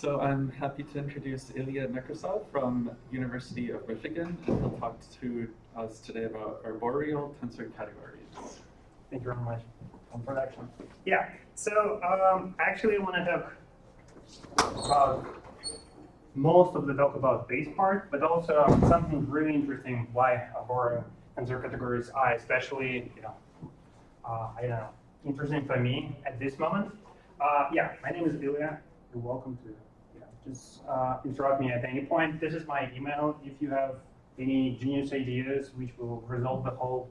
So I'm happy to introduce Ilia Nekrasov from University of Michigan, and he'll talk to us today about arboreal tensor categories. Thank you very much for introduction. Yeah, so actually I want to talk about most of the talk about base part, but also something really interesting why arboreal tensor categories are especially, I don't know, interesting for me at this moment. Yeah, my name is Ilia. You're welcome to just interrupt me at any point. This is my email if you have any genius ideas which will resolve the whole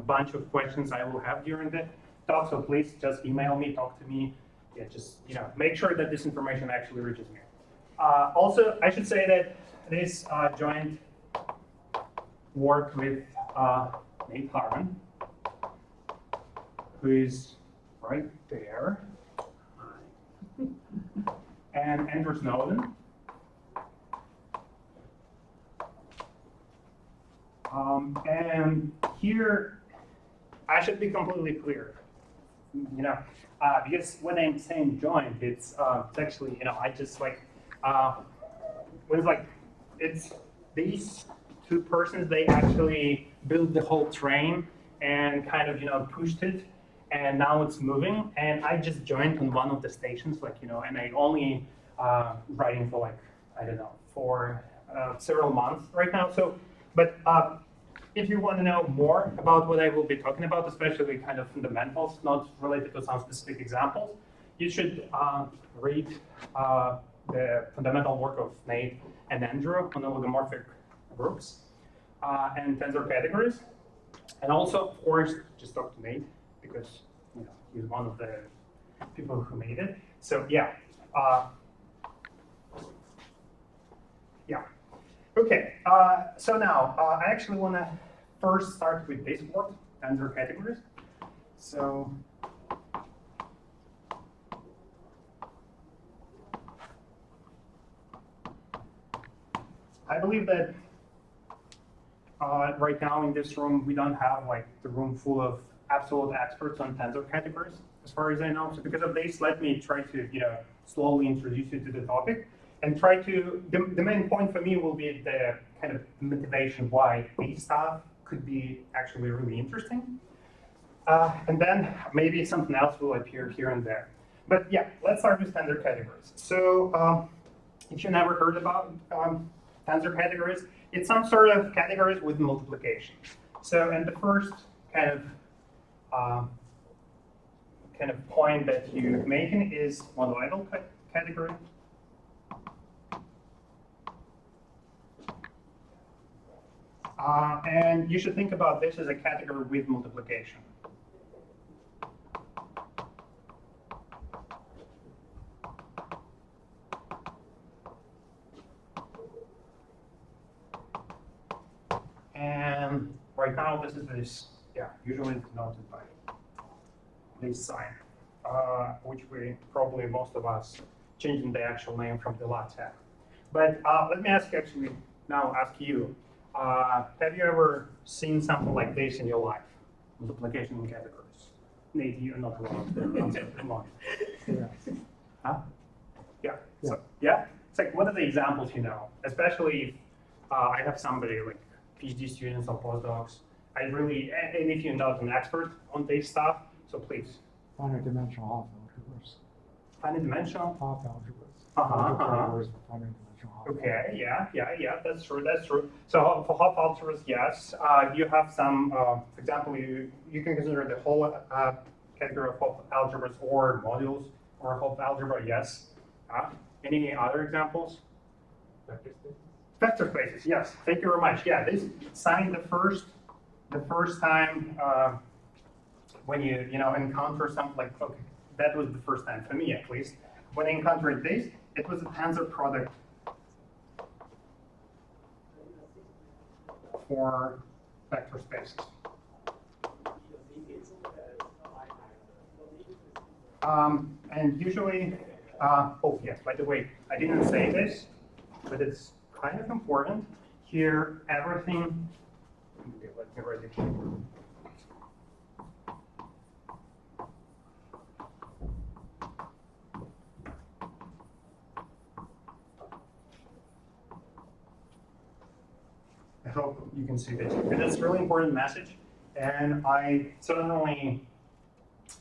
bunch of questions I will have during the talk. So please just email me, talk to me. Yeah, just make sure that this information actually reaches me. Also, I should say that this joint work with Nate Harman, who is right there, and Andrew Snowden. And here, I should be completely clear, because when I'm saying joint, it's actually, I just like, when it's like, it's these two persons, they actually built the whole train and kind of, pushed it, and now it's moving, and I just joined on one of the stations, and I only writing for I don't know, for several months right now. So, but if you want to know more about what I will be talking about, especially kind of fundamentals, not related to some specific examples, you should read the fundamental work of Nate and Andrew on logomorphic groups and tensor categories. And also, of course, just talk to Nate because he's one of the people who made it. So yeah. Yeah. Okay. So now I actually want to first start with this work, tensor categories. So I believe that right now in this room we don't have the room full of absolute experts on tensor categories, as far as I know. So because of this, let me try to slowly introduce you to the topic. And try to, the main point for me will be the kind of motivation why this stuff could be actually really interesting. And then maybe something else will appear here and there. But yeah, let's start with tensor categories. So if you never heard about tensor categories, it's some sort of categories with multiplication. So, and the first kind of point that you're making is monoidal category. And you should think about this as a category with multiplication. And right now, this is this, usually it's denoted by this sign, which we probably, most of us, changing the actual name from the LaTeX. But let me ask you, have you ever seen something like this in your life? Multiplication in categories. Nate, you're not allowed to answer. Come on. Yeah. Huh? Yeah. So, yeah? It's like, what are the examples you know? Especially if I have somebody like PhD students or postdocs. And if you're not an expert on this stuff, so please. Finite dimensional half algebras. Finite dimensional? Half algebras. Categories with finite dimensional half. Okay, yeah, that's true. So for half algebras, yes, you have some, for example, you can consider the whole category of half algebras or modules or half algebra, yes. Any other examples? Vector spaces. Vector spaces, yes, thank you very much. Yeah, this sign the first time when you encounter something like, okay, that was the first time, for me at least, when I encountered this, it was a tensor product for vector spaces. And usually, oh yes, by the way, I didn't say this, but it's kind of important. Here, everything, okay, let me write it here. I hope you can see this. And it's a really important message. And I certainly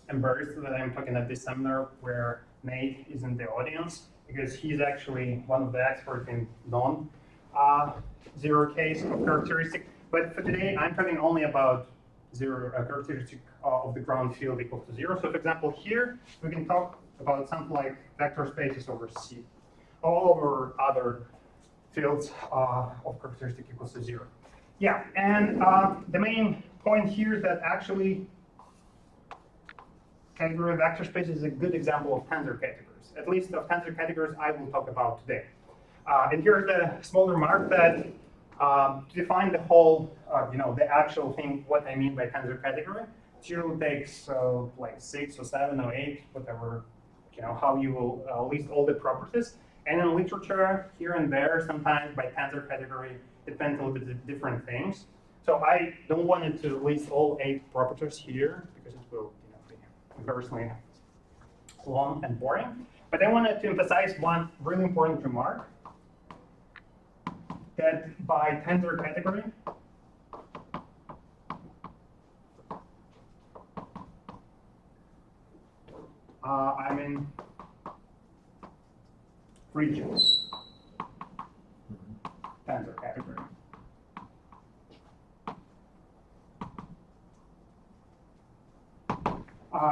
embarrassed that I'm talking at this seminar where Nate is in the audience, because he's actually one of the experts in non-zero case of characteristic. But for today, I'm talking only about zero characteristic of the ground field equal to 0. So for example, here we can talk about something like vector spaces over C, all over other fields of characteristic equals to 0. Yeah, and the main point here is that actually category vector space is a good example of tensor categories. At least of tensor categories I will talk about today. And here's the small remark that to define the whole, the actual thing, what I mean by tensor category, it usually takes like 6 or 7 or 8, whatever, how you will list all the properties. And in literature, here and there, sometimes by tensor category, it depends a little bit of different things. So I don't want it to list all 8 properties here because it will be embarrassingly long and boring. But I wanted to emphasize one really important remark, that by tensor category, I mean regions, tensor category.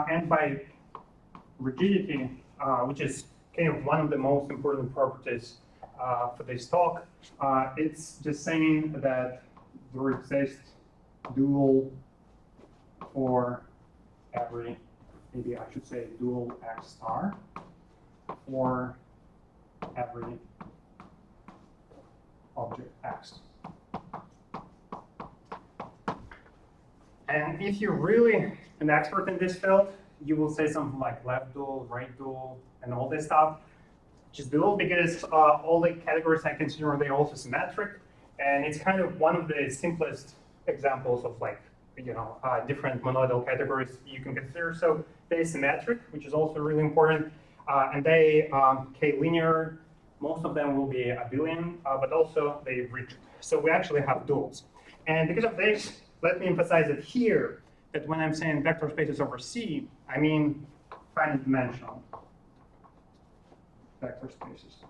And by rigidity, which is kind of one of the most important properties for this talk, it's just saying that there exists dual for every, maybe I should say dual X star for every object X. And if you're really an expert in this field, you will say something like left dual, right dual, and all this stuff. Just dual because all the categories I consider, they're also symmetric, and it's kind of one of the simplest examples of different monoidal categories you can consider. So they're symmetric, which is also really important, and they k-linear. Most of them will be abelian, but also they're rigid. So we actually have duals, and because of this, let me emphasize it here that when I'm saying vector spaces over C, I mean finite dimensional vector spaces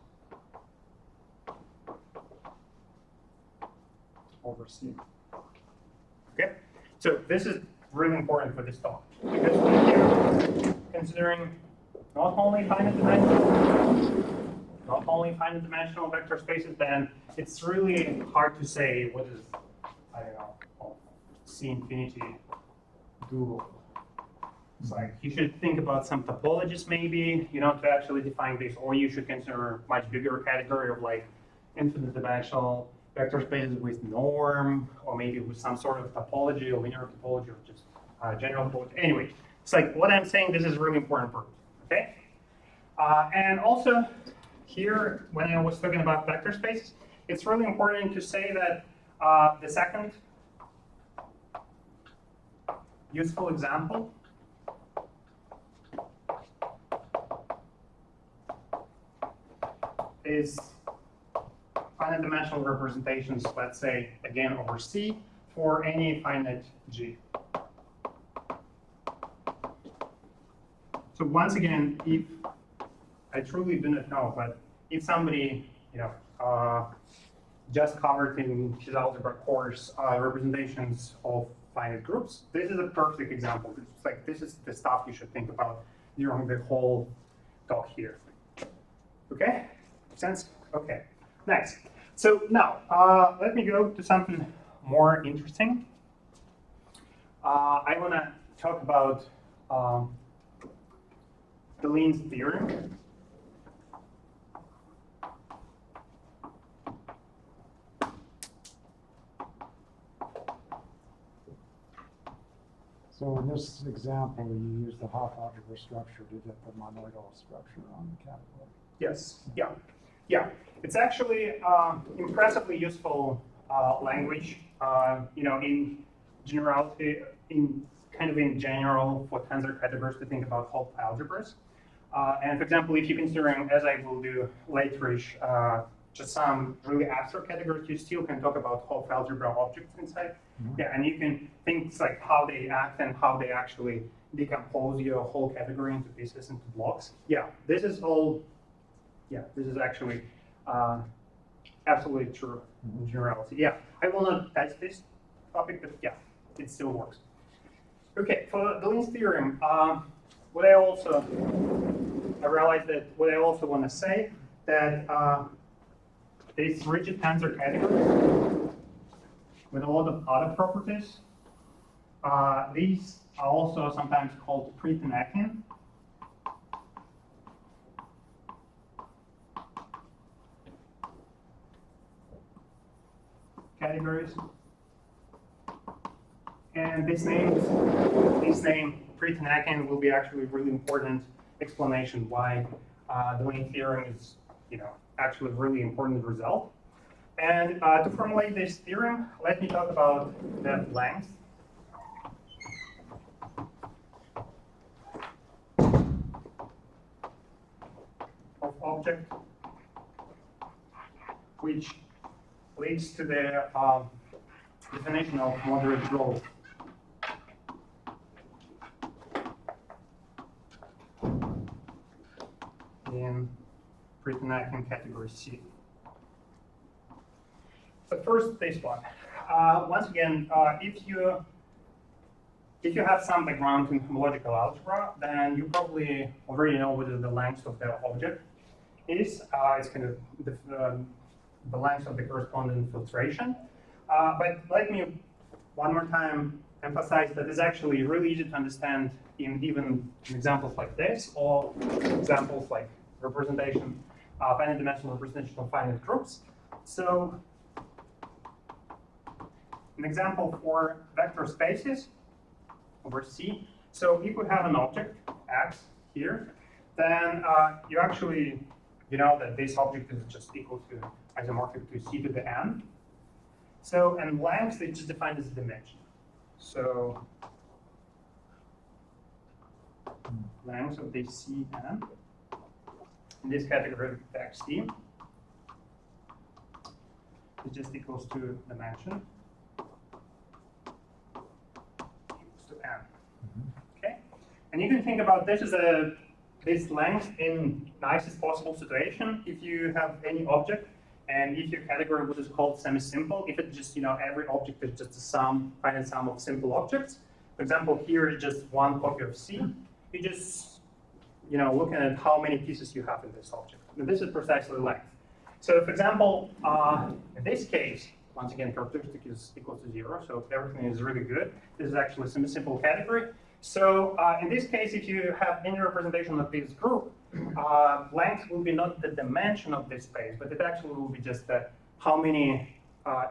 over C. Okay, so this is really important for this talk because we're considering not only finite dimensional vector spaces, then it's really hard to say what is, I don't know, C infinity dual. It's like you should think about some topologies maybe, to actually define this, or you should consider a much bigger category of like infinite dimensional vector spaces with norm, or maybe with some sort of topology or linear topology, or just general topology. Anyway, it's like what I'm saying, this is really important for, okay? And also here, when I was talking about vector spaces, it's really important to say that the second useful example is finite dimensional representations, let's say, again, over C for any finite G. So once again, if I truly do not know, but if somebody, just covered in his algebra course representations of finite groups, this is a perfect example. It's like this is the stuff you should think about during the whole talk here. Okay, makes sense? Okay, next. So now let me go to something more interesting. I want to talk about Deligne's theorem. So in this example, you use the Hopf algebra structure to get the monoidal structure on the category. Yes, yeah. It's actually impressively useful language, in generality, in general for tensor categories to think about Hopf algebras. And for example, if you're considering, as I will do laterish just some really abstract categories, you still can talk about whole algebra objects inside. Yeah, and you can think like how they act and how they actually decompose your whole category into pieces, into blocks. Yeah, this is all, yeah, this is actually absolutely true in generality. Yeah, I will not touch this topic, but yeah, it still works. Okay, for Deligne's theorem, I realized that what I also want to say that these rigid tensor categories with a lot of other properties, these are also sometimes called pre-Tanakian. Categories. And this name pre-Tanakian will be actually a really important explanation why the Deligne theorem is, actually a really important result. And to formulate this theorem, let me talk about the length of object, which leads to the definition of moderate growth. In pre-Tanakian category C. But first, this one. Once again, if you have some background in homological algebra, then you probably already know what the length of the object is. It's kind of the length of the corresponding filtration. But let me one more time emphasize that it's actually really easy to understand in even examples like this, or examples like representation, finite dimensional representation of finite groups. So an example for vector spaces over C. So if we have an object, X, here, then you actually, know that this object is just equal to isomorphic to C to the n. So, and length is just defined as a dimension. So length of this Cn in this category of xt is just equals to dimension equals to n. Okay, and you can think about this as this length in nicest possible situation. If you have any object, and if your category what is called semi-simple, if it's just every object is just a sum, finite sum of simple objects. For example, here is just one copy of C. You just looking at how many pieces you have in this object. And this is precisely length. So, for example, in this case, once again, characteristic is equal to 0, so everything is really good. This is actually a semi-simple category. So, in this case, if you have any representation of this group, length will be not the dimension of this space, but it actually will be just how many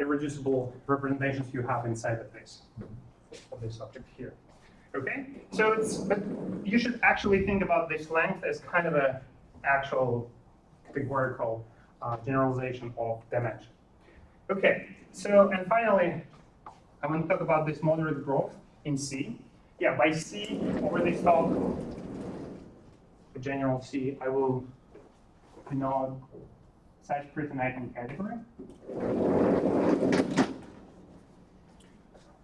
irreducible representations you have inside of this object here. Okay, so but you should actually think about this length as kind of an actual categorical generalization of dimension. Okay, so and finally, I'm going to talk about this moderate growth in C. Yeah, by C over this talk, the general C, I will denote such pre-Tanakian category.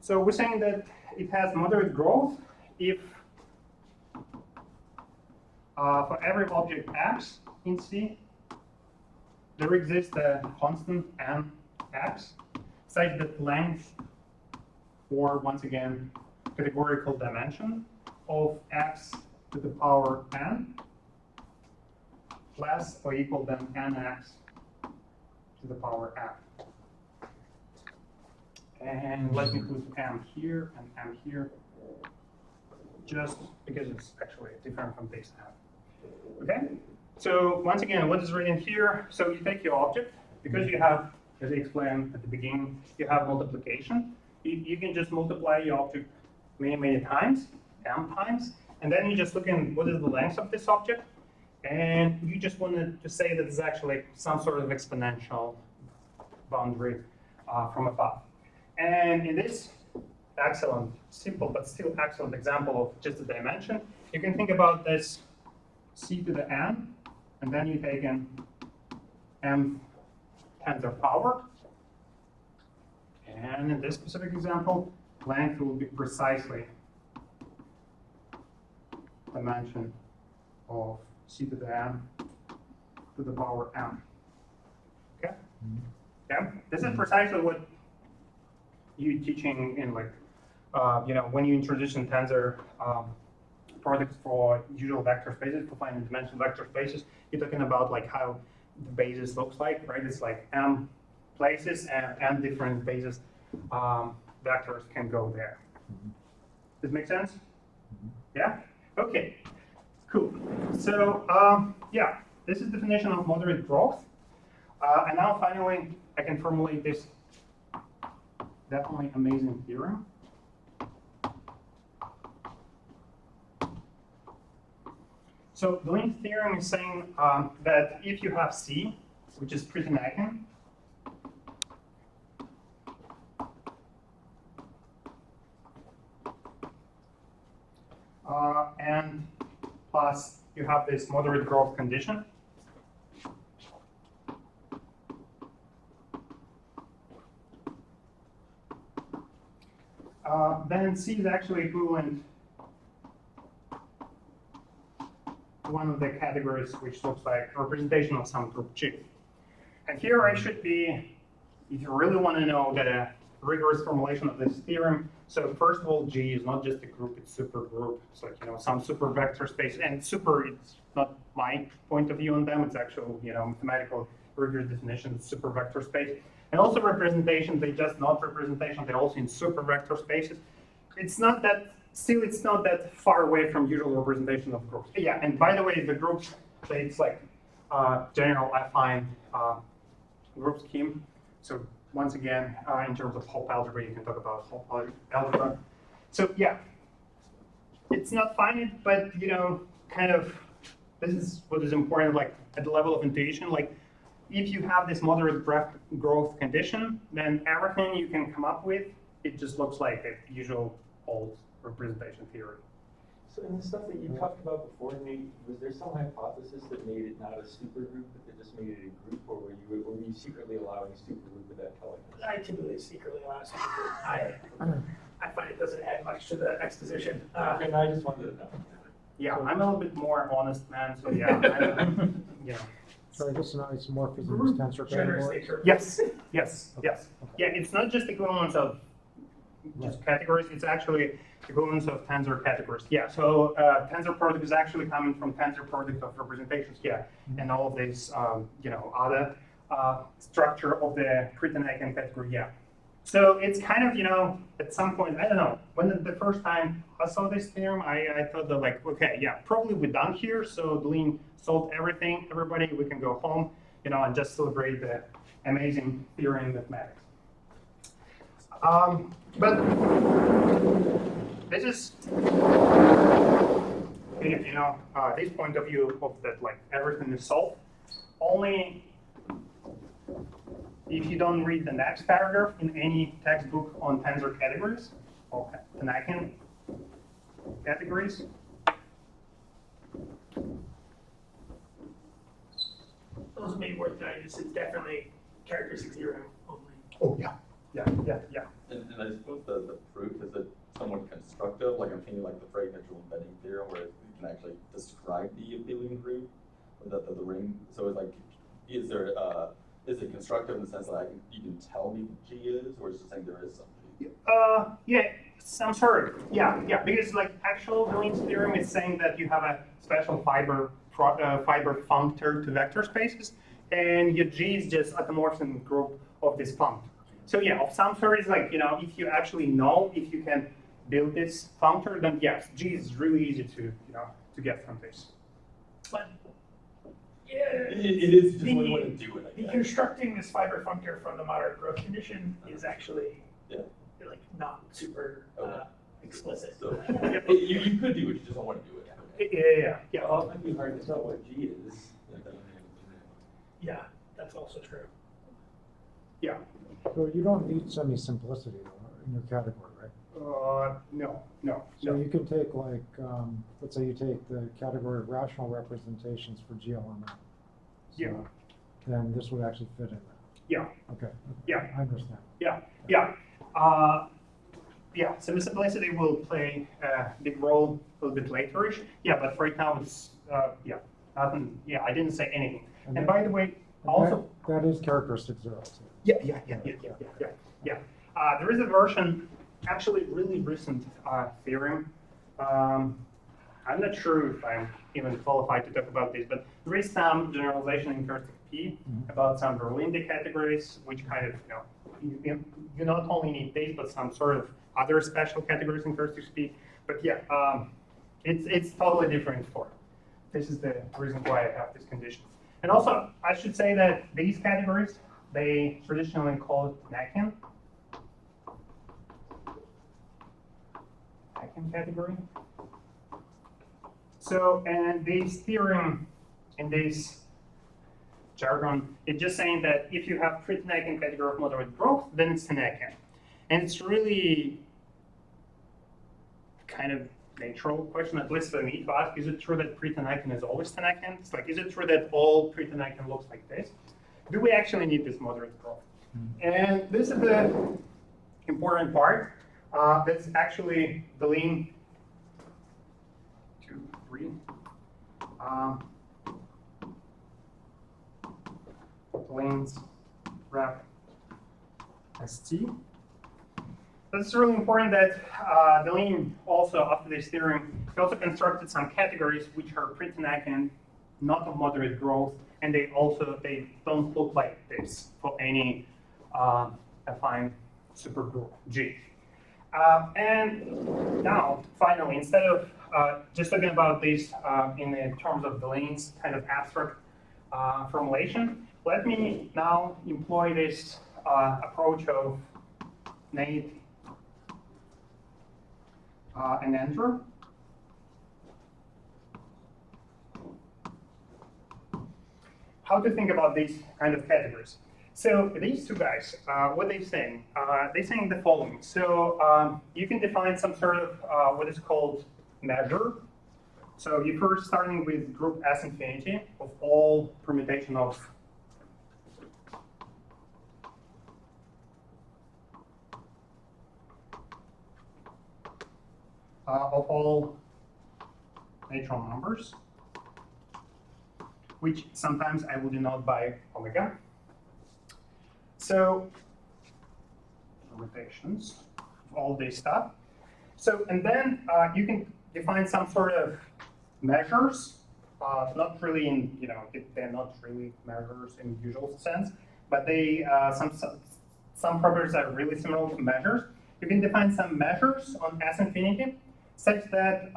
So we're saying that it has moderate growth if for every object X in C, there exists a constant n X such that length, or once again, categorical dimension of X to the power n less or equal than nx to the power n. And let me put m here and m here, just because it's actually different from this m. Okay? So once again, what is written here? So you take your object, because you have, as I explained at the beginning, you have multiplication. You can just multiply your object many times, m times, and then you just look in what is the length of this object, and you just wanted to say that it's actually some sort of exponential boundary from above. And in this excellent, simple, but still excellent example of just a dimension, you can think about this c to the n, and then you take an m tensor power. And in this specific example, length will be precisely dimension of c to the n to the power m. Okay? Yeah, this is precisely what you're teaching in like, when you introduce in tensor products for usual vector spaces, for finite dimensional vector spaces, you're talking about like how the basis looks like, right? It's like m places and m different basis vectors can go there. Does it make sense? Yeah? Okay, cool. So, yeah, this is the definition of moderate growth. And now finally, I can formulate this definitely amazing theorem. So Deligne's theorem is saying that if you have C, which is pretty eigen, and plus you have this moderate growth condition, then C is actually equivalent to one of the categories which looks like representation of some group G. And here I should be, if you really want to know the rigorous formulation of this theorem, so first of all, G is not just a group, it's super group. It's like, some super vector space, and super, it's not my point of view on them, it's actual, mathematical rigorous definition of super vector space. And also representation, they just not representation, they're also in super vector spaces. It's not that, still it's not that far away from usual representation of groups. Yeah, and by the way, the groups, it's like general affine group scheme. So once again, in terms of Hopf algebra, you can talk about Hopf algebra. So yeah, it's not finite, but kind of, this is what is important, like at the level of intuition, like if you have this moderate growth condition, then everything you can come up with, it just looks like a usual old representation theory. So in the stuff that you talked about before, Nate, was there some hypothesis that made it not a supergroup, but that just made it a group, or were you secretly allowing supergroup with that color? I typically secretly allow supergroup. I find it doesn't add much to the exposition. And I just wanted to know. Yeah, I'm a little bit more honest man, so yeah, So I guess an isomorphism is Group tensor generously categories? curved. Yes. Okay. Yeah, it's not just equivalence of just categories, it's actually equivalence of tensor categories. Yeah, so tensor product is actually coming from tensor product of representations, yeah, and all of these, other structure of the Criton-Eigen category, yeah. So it's kind of, at some point, I don't know, when the first time I saw this theorem, I thought that like, okay, yeah, probably we're done here, so Deligne solved everything, everybody, we can go home, and just celebrate the amazing theory in mathematics. But this is, this point of view of that, like everything is solved. Only if you don't read the next paragraph in any textbook on tensor categories, or Eigen categories. Those may be worth noting. It's definitely characteristic theorem only. Oh yeah. And I suppose the proof is it somewhat constructive, like I'm thinking like the Frege-Mitchell embedding theorem, where you can actually describe the abelian group, or the ring. So it's like, is it constructive in the sense that you can tell me what G is, or is it just saying there is something? Yeah, some sort of, yeah, because like actual Deligne's theorem is saying that you have a special fiber functor to vector spaces, and your G is just automorphism group of this functor. So yeah, of some sort is like, if you actually know if you can build this functor, then yes, G is really easy to, to get from this. But yeah, It is just one way to do it. I guess. Deconstructing this fiber functor from the moderate growth condition is actually like not super explicit. So you could do it, you just don't want to do it. Yeah. Well, it might be hard to tell what G is. Yeah, that's also true. Yeah. So you don't need semi-simplicity in your category, right? No. So you can take like, let's say you take the category of rational representations for GLML. So Yeah. then this would actually fit in there. Yeah. Okay. Yeah. I understand. Yeah. Yeah, semi-simplicity will play a big role a little bit laterish. Yeah, but right now it's, yeah, nothing, yeah, I didn't say anything. And And that- by the way, And also, that is characteristic zero too. yeah. There is a version, actually really recent theorem. I'm not sure if I'm even qualified to talk about this, but there is some generalization in characteristic P about some Berlin categories, which kind of, you not only need these, but some sort of other special categories in characteristic P. But yeah, it's totally different story. This is the reason why I have this condition. And also, I should say that these categories, they traditionally call it Nakian category. So, and this theorem in this jargon, it's just saying that if you have pretty Nakian category of moderate growth, then it's Nakian. And it's really kind of natural question, at least for me, to ask, is it true that pre-Nakian is always Nakian? It's like, is it true that all pre-Nakian looks like this? Do we actually need this moderate growth? And this is the important part. That's actually Deligne 2, 3. Deligne's wrap ST. That's really important that Deligne also, after this theorem, he also constructed some categories which are pretty Nakian, not of moderate growth, and they don't look like this for any affine supergroup G. And now, finally, instead of just talking about this in the terms of Deligne's kind of abstract formulation, let me now employ this approach of Nate and Andrew. How to think about these kind of categories. So these two guys, what they're saying the following. So you can define some sort of what is called measure. So you're first starting with group S infinity of all permutation of all natural numbers, which sometimes I will denote by omega. So permutations of all this stuff. So, and then you can define some sort of measures, not really in, they're not really measures in the usual sense, but they, some properties are really similar to measures. You can define some measures on S infinity such that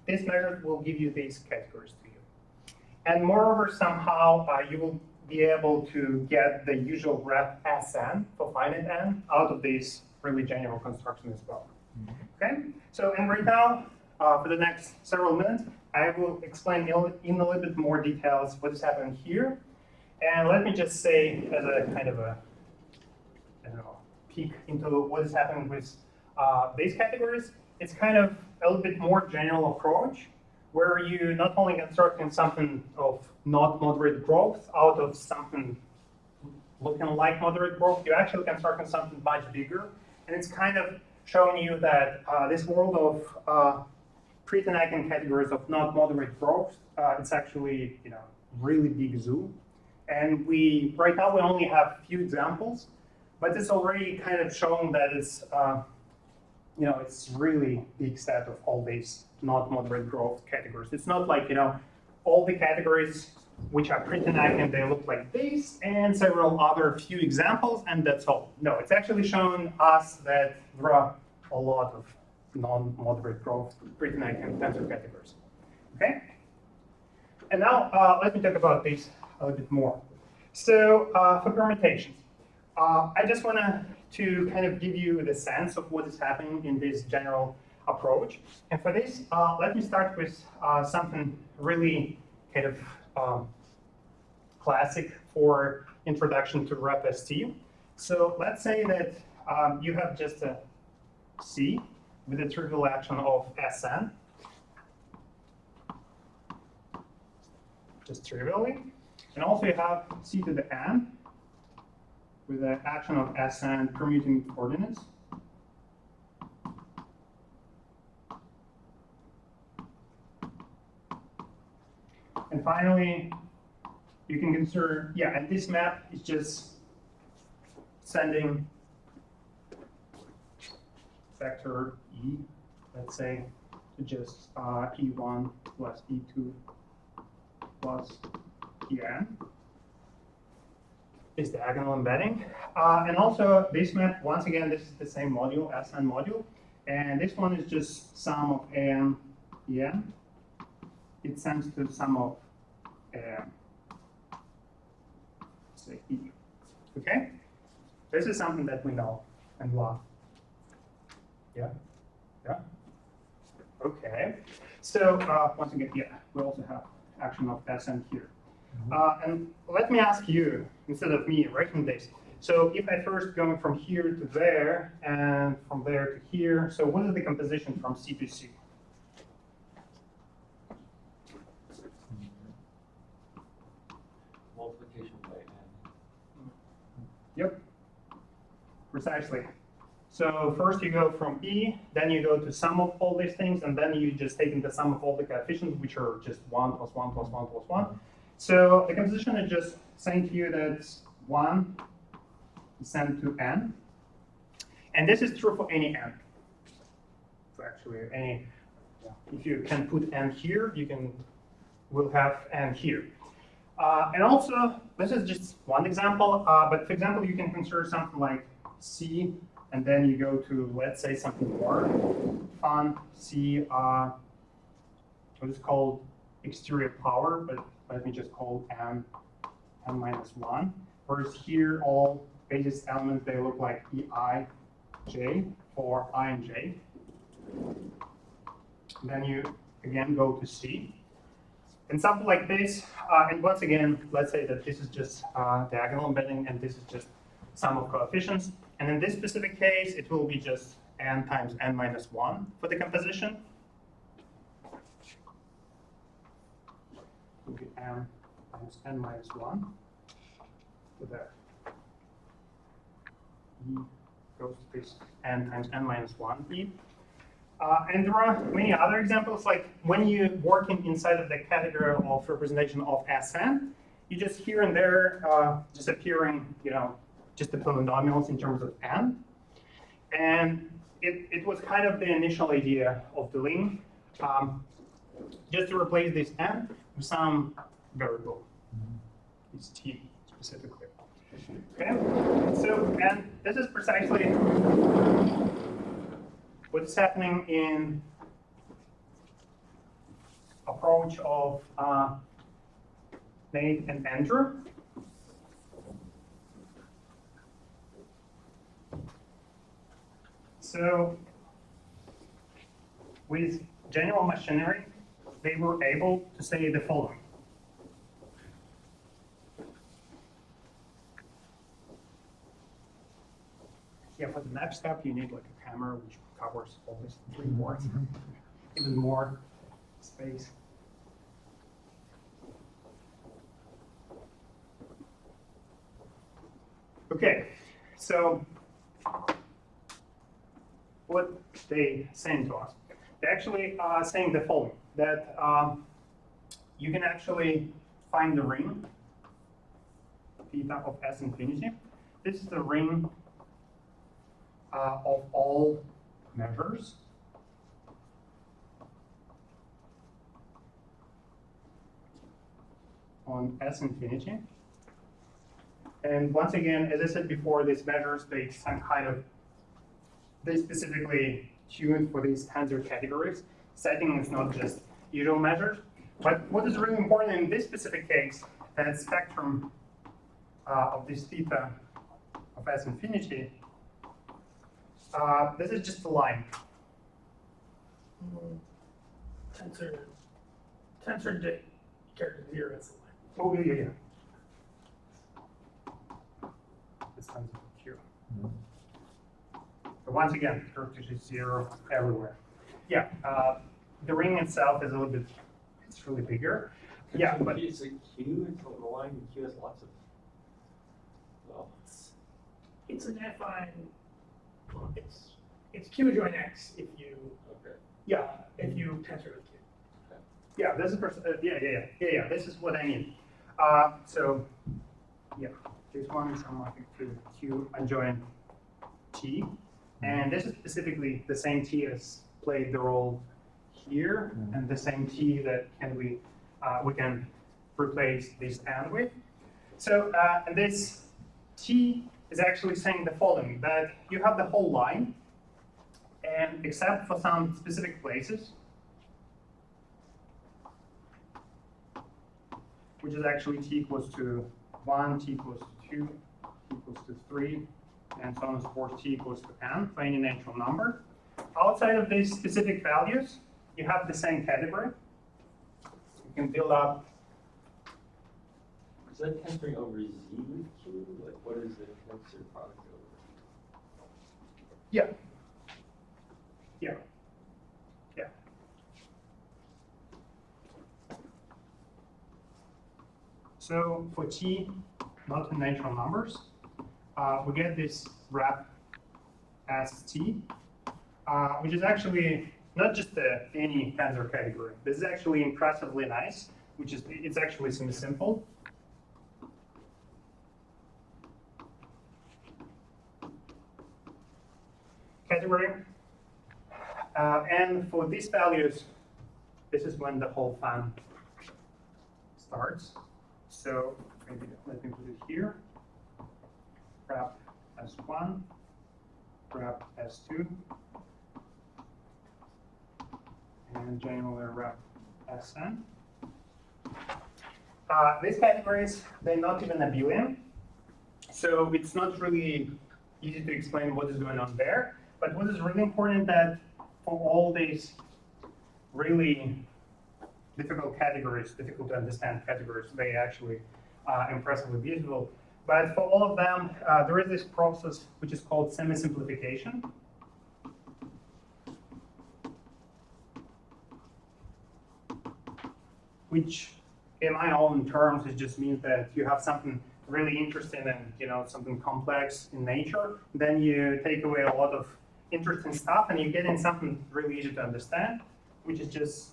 these measures will give you these categories to you. And moreover, somehow you will be able to get the usual graph Sn for finite n out of this really general construction as well. Okay, so and right now, for the next several minutes, I will explain in a little bit more details what is happening here. And let me just say as a kind of a, peek into what is happening with these categories, it's kind of a little bit more general approach where you not only constructing something of not moderate growth out of something looking like moderate growth, you're actually constructing something much bigger. And it's kind of showing you that this world of pre-Nakian categories of not moderate growth, it's actually really big zoo. And right now we only have a few examples, but it's already kind of showing that it's it's really big set of all these not moderate growth categories. It's not like all the categories which are pretty Nakian, they look like this, and several other few examples, and that's all. No, it's actually showing us that there are a lot of non-moderate growth pretty Nakian tensor categories. Okay? And now let me talk about this a little bit more. So for permutations, I just want to kind of give you the sense of what is happening in this general approach. And for this, let me start with something really kind of classic for introduction to rep ST. So let's say that you have just a C with a trivial action of Sn, just trivially. And also you have C to the n with the action of Sn permuting coordinates. And finally, you can consider, yeah, and this map is just sending vector E, let's say, to just E1 plus E2 plus En. Is diagonal embedding. And also this map, once again, this is the same module, Sn module. And this one is just sum of En, En. It sends to sum of say E. Okay? This is something that we know and love. Yeah? Yeah? Okay. So once again, yeah, we also have action of Sn here. And let me ask you, instead of me writing this, so if I first go from here to there, and from there to here, so what is the composition from C to C? Multiplication by n. Yep, precisely. So first you go from E, then you go to sum of all these things, and then you just take in the sum of all the coefficients, which are just 1 plus 1 plus 1 plus 1. So the composition is just saying to you that 1 is sent to n. And this is true for any n. So actually, any, if you can put n here, you can will have n here. And also, this is just one example, but for example, you can consider something like C, and then you go to, let's say, something more fun, C, what is called exterior power, but let me just call n minus 1. Whereas here, all basis elements, they look like EI, J, for I and J. Then you, again, go to C. And something like this, and once again, let's say that this is just diagonal embedding, and this is just sum of coefficients. And in this specific case, it will be just n times n minus 1 for the composition. Will be n times n minus 1. So that E goes to this n times n minus 1 E. And there are many other examples, like when you're working inside of the category of representation of Sn, you just here and there just appearing, just the polynomials in terms of n. And it was kind of the initial idea of Deligne, just to replace this n with some variable, it's t specifically. Okay, so, and this is precisely what's happening in approach of Nate and Andrew. So with general machinery, they were able to say the following. Yeah, for the map step, you need like a camera which covers all these 3 boards, even more space. Okay, so what they saying to us? They're actually saying the following, that you can actually find the ring theta of S infinity. This is the ring of all measures on S infinity. And once again, as I said before, these measures, they specifically tuned for these tensor categories. Setting is not just usual measures. But what is really important in this specific case, that spectrum of this theta of S infinity, this is just a line. Tensor J, character 0 is a Oh, line. yeah. This tensor Q. But once again, character is 0 everywhere. Yeah, the ring itself is a little bit, it's really bigger. Yeah, but Is a Q until the line Q has lots of, well, It's an affine. Well, it's Q adjoin X if you Okay. if you tensor with Q. Yeah, this is this is what I mean. So yeah, this one is homomorphic to Q adjoin T, and this is specifically the same T as played the role here, and the same T that we can replace this and with. So and this T is actually saying the following, that you have the whole line, and except for some specific places, which is actually T equals to 1, T equals to 2, T equals to 3, and so on and so forth, T equals to n for any natural number. Outside of these specific values, you have the same category. You can build up. Is that tensoring over Z with Q? Like, what is the tensor product over? Yeah. Yeah. Yeah. So for T, not in natural numbers, we get this wrap as T, which is actually not just any tensor category. This is actually impressively nice, which is, it's actually semi-simple. Category. And for these values, this is when the whole fun starts. So maybe let me put it here. Wrap S1, wrap S2, and generally wrap Sn. These categories, they're not even abelian, so it's not really easy to explain what is going on there. But what is really important that for all these really difficult categories, difficult to understand categories, they actually impressively beautiful. But for all of them, there is this process which is called semi-simplification. Which, in my own terms, it just means that you have something really interesting and something complex in nature. Then you take away a lot of interesting stuff, and you get in something really easy to understand, which is just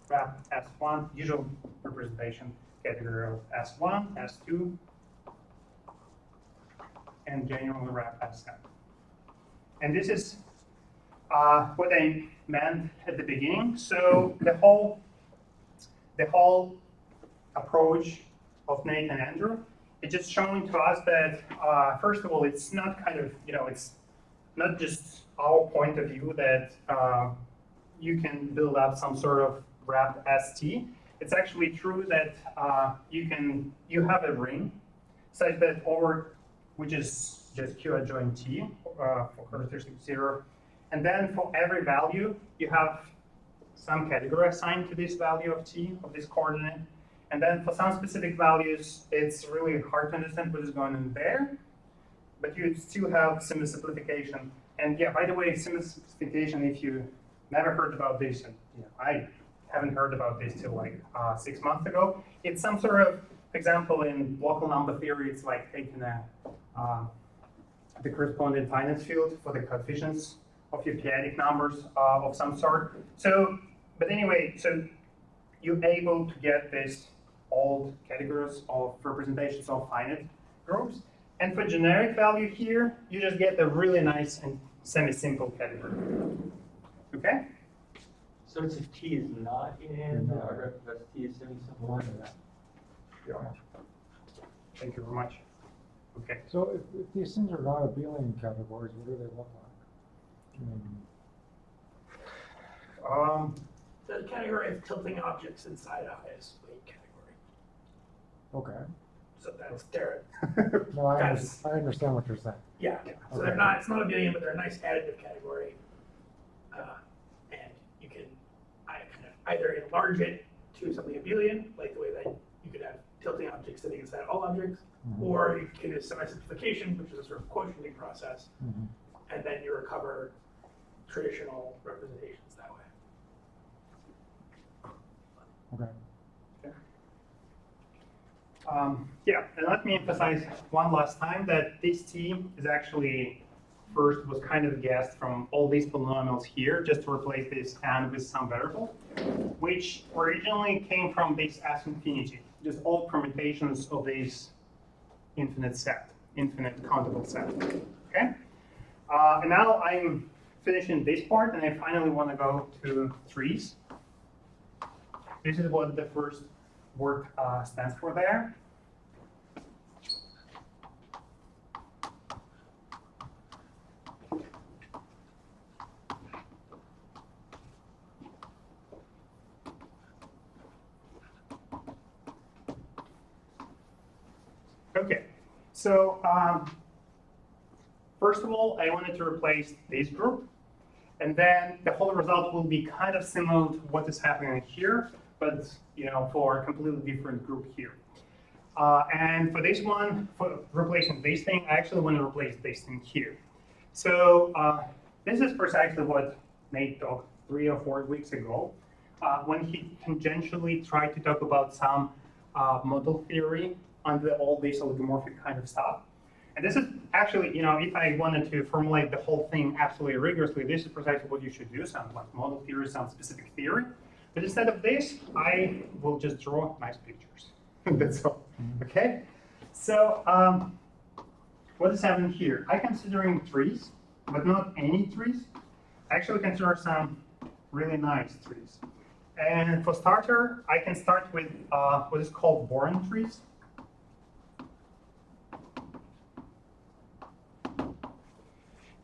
wrap S1, usual representation category of S1, S2, and generally wrap Sn. And this is what I meant at the beginning. So the whole approach of Nate and Andrew, it's just showing to us that first of all, it's not kind of, it's not just our point of view that you can build up some sort of wrap ST. It's actually true that you have a ring such that over, which is just Q adjoin T for characteristic 0. And then for every value, you have some category assigned to this value of T, of this coordinate. And then for some specific values, it's really hard to understand what is going on there. But you still have semi-simplification. And yeah, by the way, semi-simplification, if you never heard about this, and I haven't heard about this till like 6 months ago, it's some sort of example in local number theory. It's like taking the corresponding finite field for the coefficients of your p-adic numbers of some sort. So, but anyway, so you're able to get this old categories of representations of finite groups. And for generic value here, you just get a really nice and semi-simple category. Okay? So it's if T is not in, or if T is semi-simple. Yeah. Thank you very much. Okay. So if these things are not abelian categories, what do they look like? The category of tilting objects inside a highest weight category. Okay. So that's their, No, I That's- understand what you're saying. yeah. So Okay. they're not, it's not abelian, but they're a nice additive category. And you can kind of either enlarge it to something abelian, like the way that you could have tilting objects sitting inside all objects, or you can do semi-simplification, which is a sort of quotienting process, and then you recover traditional representations that way. Okay. Yeah, and let me emphasize one last time that this T is actually first was kind of guessed from all these polynomials here, just to replace this n with some variable, which originally came from this S infinity, just all permutations of this infinite set, infinite countable set. Okay? And now I'm finishing this part, and I finally want to go to trees. This is what the first word stands for there. Okay, so first of all, I wanted to replace this group, and then the whole result will be kind of similar to what is happening here, but for a completely different group here. And for this one, for replacing this thing, I actually want to replace this thing here. So this is precisely what Nate talked 3 or 4 weeks ago, when he tangentially tried to talk about some model theory under all this oligomorphic kind of stuff. And this is actually, if I wanted to formulate the whole thing absolutely rigorously, this is precisely what you should do, some like model theory, some specific theory. But instead of this, I will just draw nice pictures. That's all, okay? So what is happening here? I'm considering trees, but not any trees. I actually consider some really nice trees. And for starter, I can start with what is called boron trees.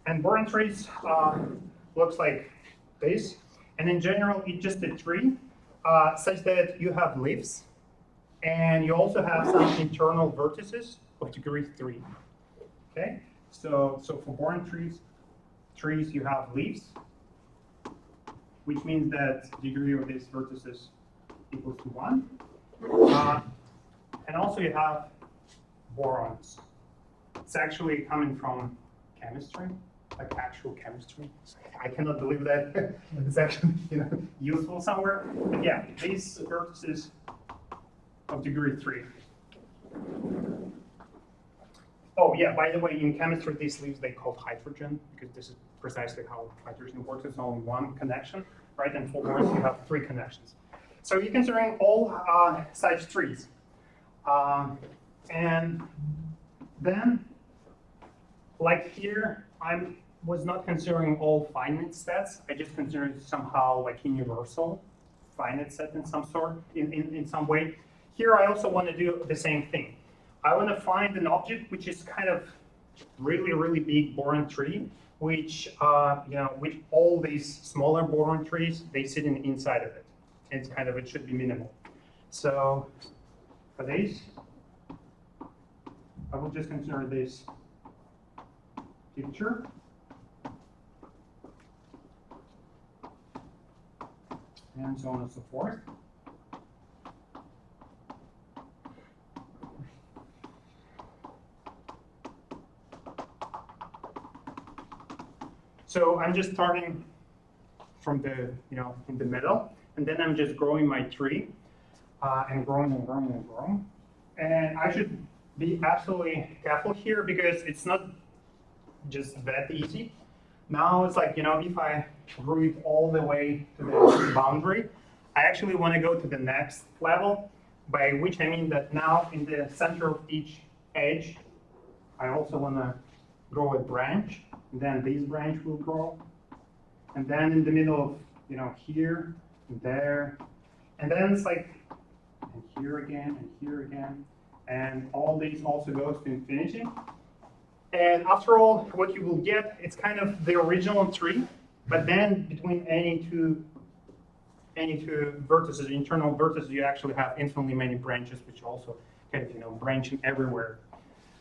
And boron trees looks like this. And in general, it's just a tree such that you have leaves, and you also have some internal vertices of degree 3. Okay, so for boron trees you have leaves, which means that degree of these vertices equals to 1. And also you have borons. It's actually coming from chemistry, like actual chemistry. I cannot believe that it's actually useful somewhere. But yeah, these vertices of degree 3. Oh yeah, by the way, in chemistry, these leaves they called hydrogen, because this is precisely how hydrogen works. It's only one connection, right? And for borons, you have 3 connections. So you're considering all such trees. And then, like here, I was not considering all finite sets. I just considered somehow like universal finite set in some sort, in some way. Here, I also want to do the same thing. I want to find an object which is kind of really, really big boron tree, which with all these smaller boron trees, they sit inside of it. And it's kind of, it should be minimal. So for this, I will just consider this picture. And so on and so forth. So I'm just starting from the, in the middle, and then I'm just growing my tree, and growing and growing and growing. And I should be absolutely careful here because it's not just that easy. Now it's like, if I grew it all the way to the boundary, I actually want to go to the next level, by which I mean that now in the center of each edge, I also want to grow a branch. Then this branch will grow. And then in the middle of, here, and there. And then it's like, and here again, and here again. And all these also goes to infinity. And after all, what you will get, it's kind of the original tree, but then between any two vertices, internal vertices, you actually have infinitely many branches, which also kind of, branching everywhere.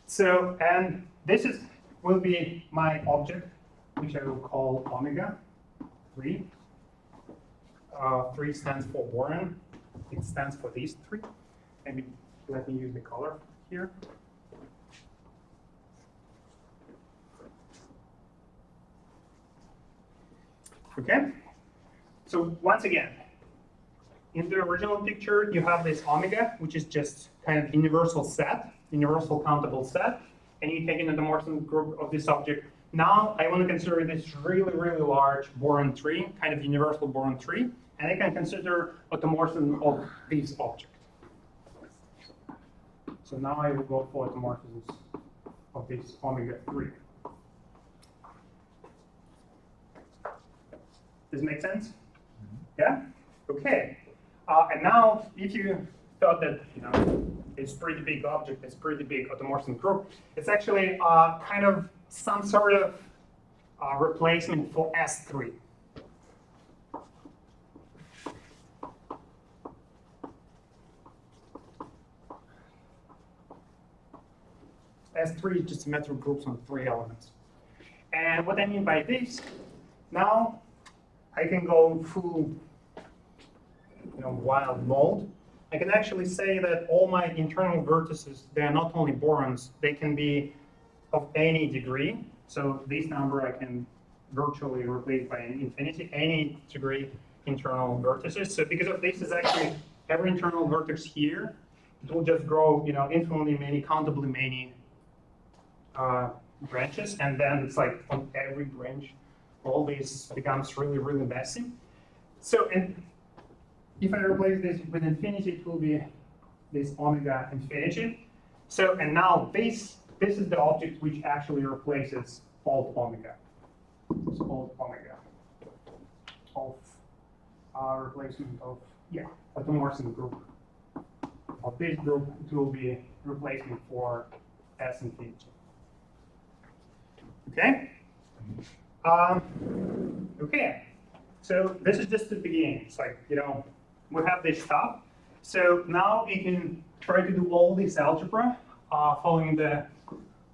So, and this will be my object, which I will call omega 3. 3 stands for boron. It stands for these 3. Maybe let me use the color here. Okay, so once again, in the original picture, you have this omega, which is just kind of universal set, universal countable set, and you take an automorphism group of this object. Now I want to consider this really, really large boron tree, kind of universal boron tree, and I can consider automorphism of this object. So now I will go for automorphisms of this omega-3. Does it make sense? Yeah? Okay. And now, if you thought that it's pretty big object, it's pretty big automorphism group, it's actually kind of some sort of replacement for S3. S3 is just symmetric groups on 3 elements. And what I mean by this, now I can go full wild mode. I can actually say that all my internal vertices, they are not only borons, they can be of any degree. So this number I can virtually replace by an infinity, any degree internal vertices. So because of this is actually every internal vertex here, it will just grow infinitely many, countably many branches, and then it's like on every branch, all this becomes really, really messy. So, and if I replace this with infinity, it will be this omega infinity. So, and now this is the object which actually replaces alt omega. So alt omega of replacement of automorphism group of this group. It will be replacement for S infinity. Okay. Okay. So this is just the beginning. It's like we have this stuff. So now we can try to do all this algebra following the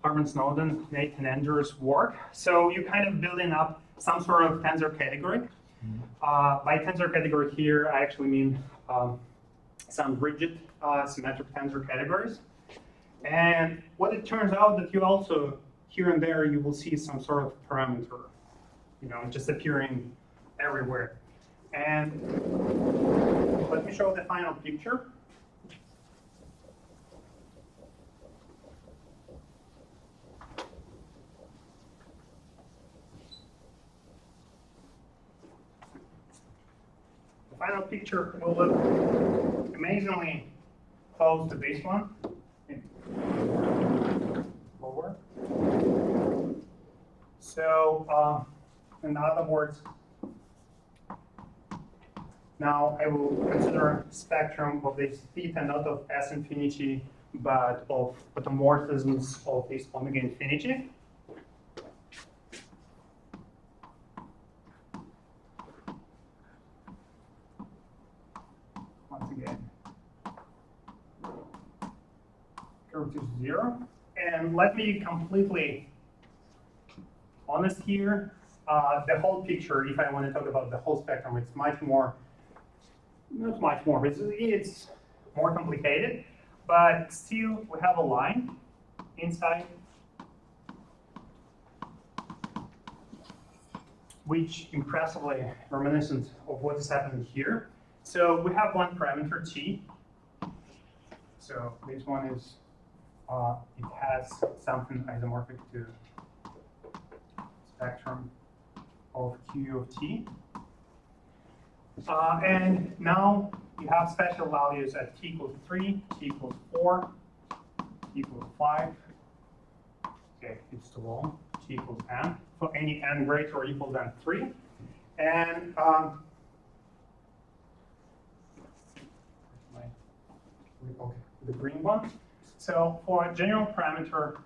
Harman, Snowden, Nate, and Andrew's work. So you kind of building up some sort of tensor category. By tensor category here, I actually mean some rigid symmetric tensor categories. And what it turns out that you also, here and there, you will see some sort of parameter, just appearing everywhere. And let me show the final picture. The final picture will look amazingly close to this one. Lower. So, in other words, now I will consider spectrum of this theta not of S infinity, but of automorphisms of this omega infinity. Once again, curve to 0. And let me be completely honest here. The whole picture, if I want to talk about the whole spectrum, it's much more, not much more, but it's more complicated. But still, we have a line inside which impressively reminiscent of what is happening here. So we have one parameter t. So this one is, it has something isomorphic to spectrum of Q of t. And now you have special values at t equals 3, t equals 4, t equals 5. Okay, it's too long. T equals n for any n greater or equal than 3. And okay, the green one. So for a general parameter,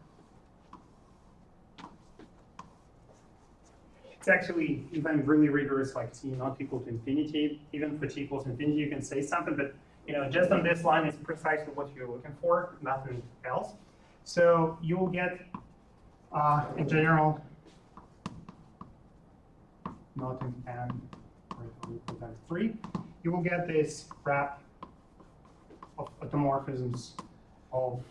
it's actually, if I'm really rigorous, like t not equal to infinity, even for t equals infinity, you can say something, but just on this line is precisely what you're looking for, nothing else. So you will get, in general, not in n greater or equal than 3, you will get this wrap of automorphisms of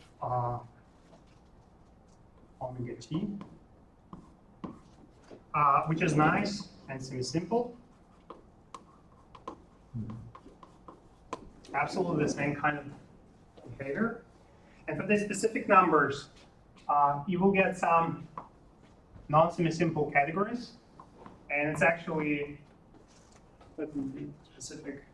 omega t. Which is nice and semi-simple. absolutely the same kind of behavior. And for these specific numbers, you will get some non-semi-simple categories. And it's actually, let me be specific.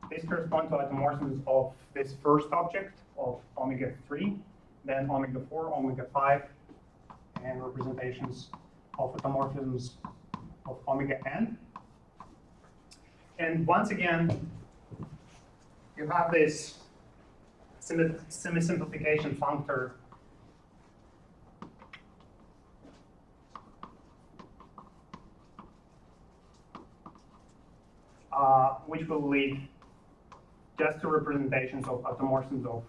These correspond to isomorphisms of this first object of omega 3, then omega 4, omega 5, and representations of automorphisms of omega n. And once again, you have this semi-simplification functor which will lead just to representations of automorphisms of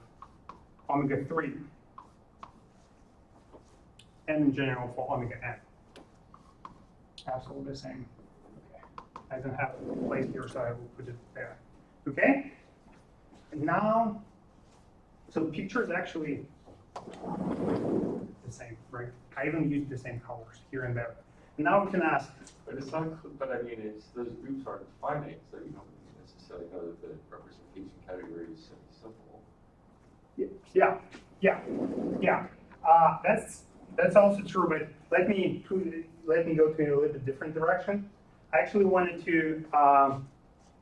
omega 3 and in general for omega n. Absolutely the same. Okay. I don't have a place here, so I will put it there. Okay? And now, so the picture is actually the same, right? I even used the same colors here and there. And now we can ask. But it's not, but I mean, it's, those groups aren't finite, so you don't necessarily know that the representation category is simple. Yeah. That's also true, but let me go to a little bit different direction. I actually wanted to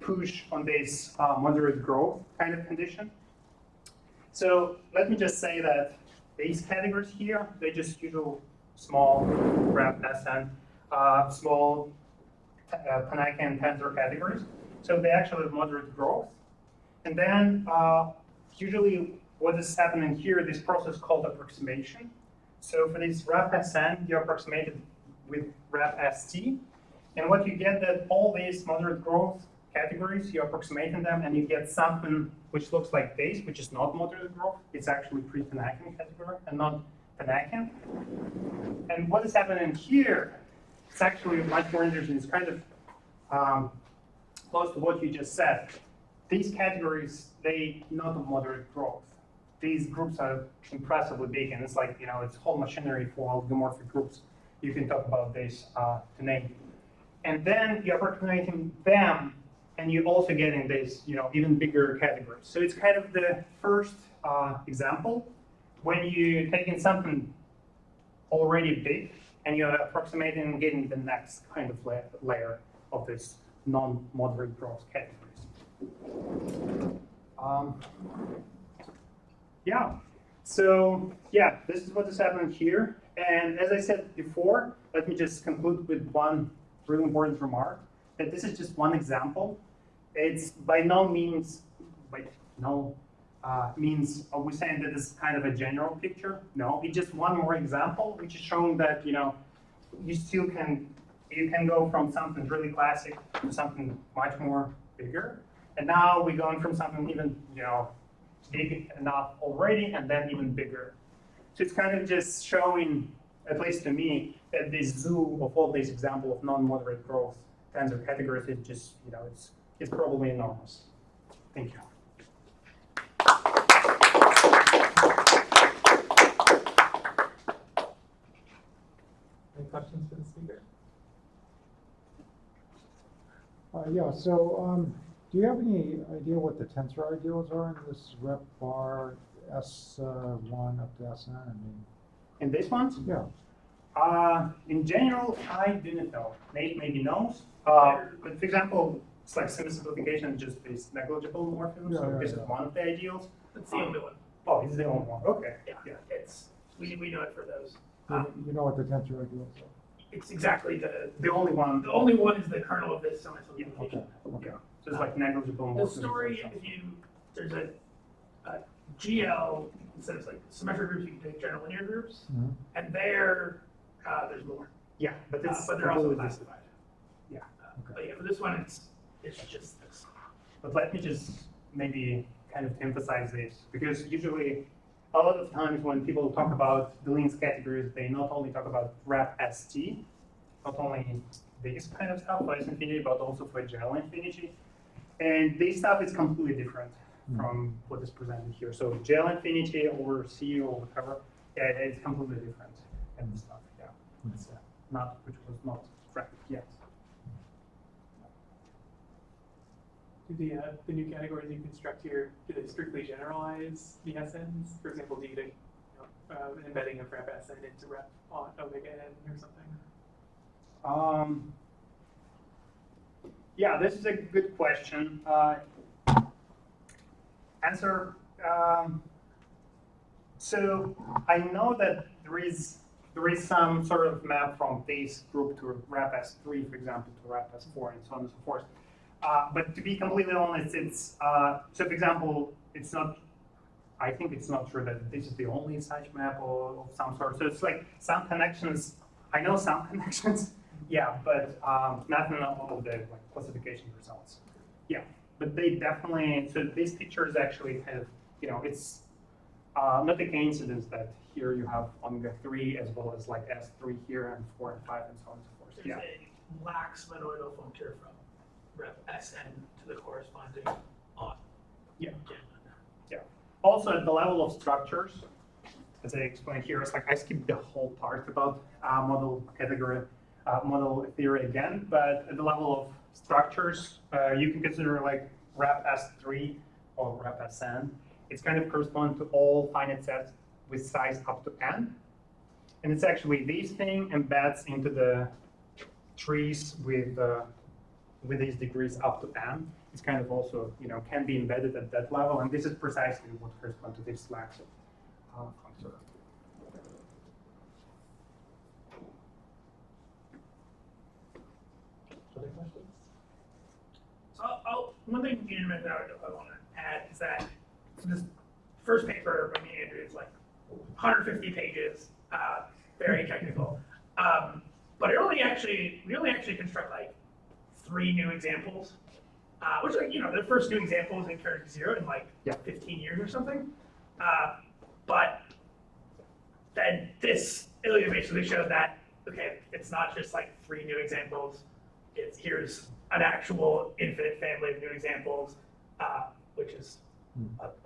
push on this moderate growth kind of condition. So let me just say that these categories here, they just usual small graph Sn, small Panachian tensor categories. So they actually have moderate growth. And then usually what is happening here, this process called approximation. So for this ref Sn, you approximate it with ref St. And what you get that all these moderate growth categories, you approximate them and you get something which looks like this, which is not moderate growth. It's actually pre-Panachian category and not Panachian. And what is happening here, it's actually much more interesting. It's kind of close to what you just said. These categories, they not of moderate growth. These groups are impressively big, and it's like, it's whole machinery for algomorphic groups. You can talk about this to name. And then you're approximating them, and you're also getting this, even bigger categories. So it's kind of the first example when you're taking something already big, and you're approximating and getting the next kind of layer of this non-moderate growth categories. This is what is happening here. And as I said before, let me just conclude with one really important remark, that this is just one example. It's by no means, means are we saying that this is kind of a general picture? No, it's just one more example, which is showing that, you still you can go from something really classic to something much more bigger. And now we're going from something even, big enough already, and then even bigger. So it's kind of just showing, at least to me, that this zoo of all these examples of non-moderate growth tensor categories is just, it's probably enormous. Thank you. Any questions for the speaker? Do you have any idea what the tensor ideals are in this rep bar S1 up to Sn? In these ones? Yeah. In general, I do not know. Nate maybe knows. But for example, it's like semi-simplification, just this negligible morphism. So this is one of the ideals. That's the only one. Oh, it's the only one. Okay. Yeah. We know it for those. You know what the tensor ideals are? It's exactly The only one. the only one is the kernel of this semi-simplification. Okay. So it's like negligible The morphism. story, there's a GL, instead of like symmetric groups, you can take general linear groups, Mhm. and there's more. Yeah, but it's But they're also completely different. classified. Yeah. But yeah, for this one, it's just this. But let me just maybe kind of emphasize this, because usually a lot of times when people talk about Deligne's categories, they not only talk about rep ST, not only this kind of stuff for S infinity, but also for general infinity. And this stuff is completely different from what is presented here. So GL infinity over C or whatever, it's completely different kind of stuff. Yeah, it's which was not correct yet. Do the new categories you construct here, do they strictly generalize the SNs? For example, do you get an embedding of rep SN into rep on omega n or something? Yeah, this is a good question. Answer. So I know that there is some sort of map from this group to rep S3, for example, to rep S4, and so on and so forth. But to be completely honest, it's so. For example, it's not. I think it's not true that this is the only such map of some sort. So it's like some connections. I know some connections. Yeah, but not in all of the like classification results. Yeah, but they definitely. So this picture is actually kind of, it's not a coincidence that here you have omega 3 as well as like S3 here and 4 and 5 and so on and so forth. There's Yeah. a lax monoidal functor from rep Sn to the corresponding on. Yeah. Also, at the level of structures, as I explained here, it's like I skipped the whole part about model theory again, but at the level of structures, you can consider like rep S3 or rep Sn. It's kind of corresponding to all finite sets with size up to n. And it's actually this thing embeds into the trees with these degrees up to n. It's kind of also, can be embedded at that level. And this is precisely what corresponds to this lax functor. Other questions? So one thing you didn't mention I want to add is that this first paper by me and Andrew is like 150 pages, very technical. But we only actually construct like 3 new examples, which like, the first new example is in character 0 in like 15 years or something. But then this Ilia basically showed that, okay, it's not just like 3 new examples. Here's an actual infinite family of new examples, which is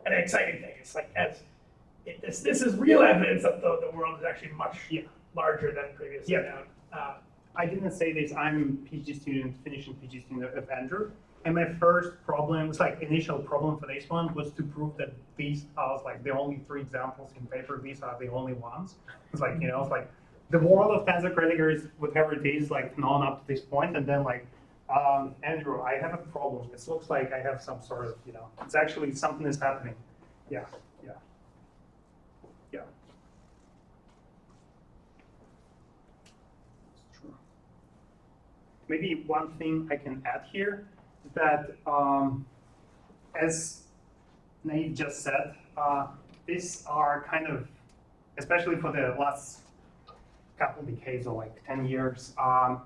an exciting thing. It's like this is real evidence that the world is actually much larger than previously known. I didn't say this. I'm a PhD student, finishing PhD student of Andrew, and my first problem, it's like initial problem for this one, was to prove that these are like the only 3 examples in paper. These are the only ones. It's like it's like the world of tensor categories, whatever it is, like known up to this point, and then like, Andrew, I have a problem. It looks like I have some sort of, it's actually something is happening. Yeah. It's true. Maybe one thing I can add here is that, as Nate just said, these are kind of, especially for the last couple decades or like 10 years,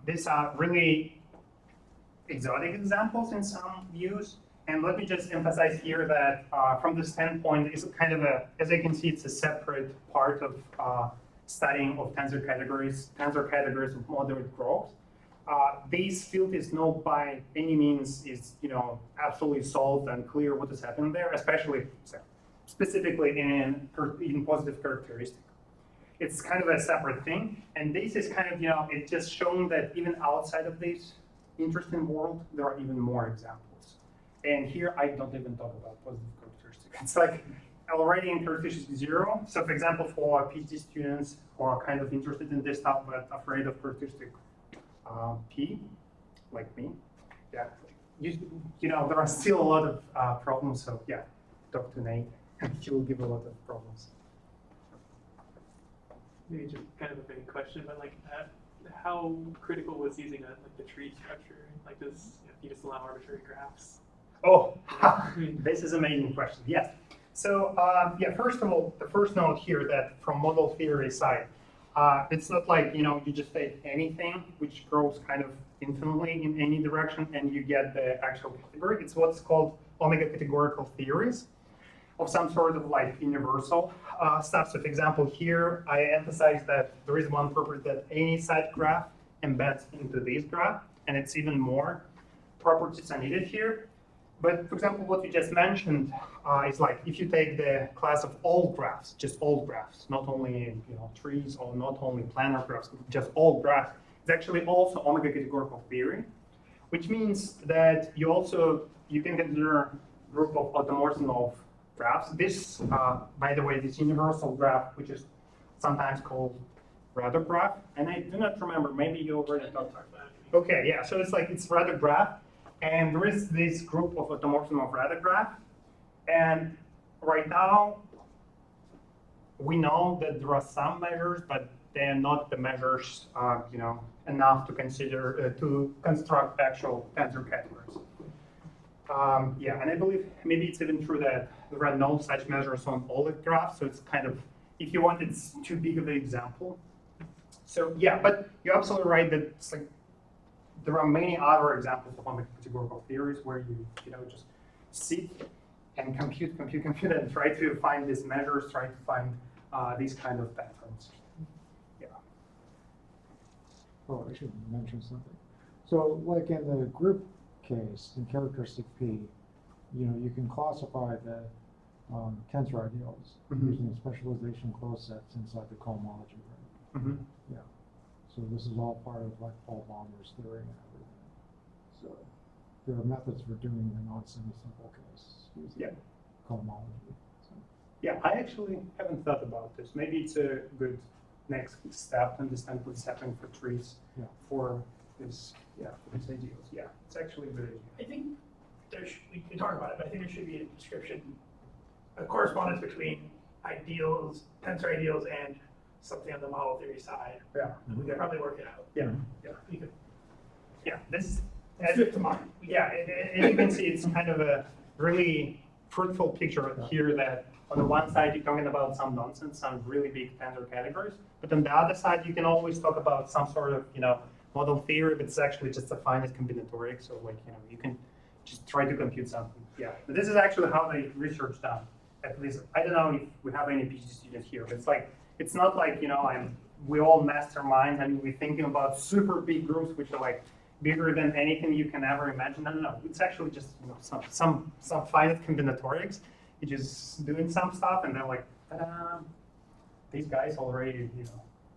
these are really exotic examples in some views. And let me just emphasize here that from the standpoint, it's kind of as you can see, it's a separate part of studying of tensor categories of moderate growth. This field is not by any means absolutely solved and clear what is happening there, especially specifically in positive characteristics. It's kind of a separate thing, and this is kind of, it's just showing that even outside of this interesting world, there are even more examples. And here, I don't even talk about positive characteristics. It's like already in characteristic 0. So for example, for PhD students who are kind of interested in this stuff, but afraid of characteristic P, like me, there are still a lot of problems. So talk to Nate, and he will give a lot of problems. Maybe just kind of a big question, but like, how critical was using the tree structure? Like, does you just allow arbitrary graphs? Oh, this is an amazing question. Yes. So first of all, the first note here that from model theory side, it's not like you just take anything which grows kind of infinitely in any direction and you get the actual category. It's what's called omega categorical theories of some sort of like universal stuff. So for example, here I emphasize that there is one property that any side graph embeds into this graph, and it's even more properties are needed here. But for example, what you just mentioned is like if you take the class of all graphs, just all graphs, not only trees or not only planar graphs, just all graphs, it's actually also omega categorical theory. which means that you can consider a group of automorphism graphs. This, by the way, this universal graph, which is sometimes called radar graph, and I do not remember, maybe you already talked about it. Okay, yeah, so it's radar graph, and there is this group of automorphism of radar graph, and right now, we know that there are some measures, but they are not the measures, enough to consider to construct actual tensor categories. Yeah, and I believe maybe it's even true that there are no such measures on all the graphs. So it's kind of, if you want, it's too big of an example. So yeah, but you're absolutely right that it's like there are many other examples of atomic categorical theories where you just sit and compute, and try to find these measures, try to find these kind of patterns. Yeah. Oh, I should mention something. So like in the group case, in characteristic P, you can classify the tensor ideals using specialization closed sets inside the cohomology ring. Yeah. So this is all part of like Paul Balmer's theory and everything. So there are methods for doing the non-semi-simple case using cohomology. So. Yeah, I actually haven't thought about this. Maybe it's a good next step to understand what's happening for trees for this, for these ideals. Yeah, it's actually a good idea. I think we can talk about it, but I think there should be a description, a correspondence between ideals, tensor ideals, and something on the model theory side. Yeah. We could probably work it out. Yeah. We could. Yeah, this. Let's do it tomorrow. Yeah, and you can see it's kind of a really fruitful picture here that on the one side you're talking about some nonsense, some really big tensor categories, but on the other side you can always talk about some sort of model theory, but it's actually just a finite combinatoric. So like you can just try to compute something. Yeah, but this is actually how the research done. At least I don't know if we have any PhD students here, but it's not like we all masterminds and we're thinking about super big groups which are like bigger than anything you can ever imagine. No. It's actually just some finite combinatorics. You're just doing some stuff, and then like, ta-da! These guys already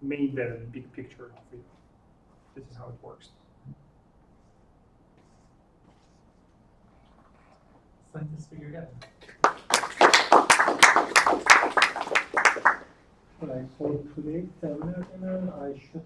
made the big picture for you. This is how it works. Scientists figured it out. Right, for today's seminar, I should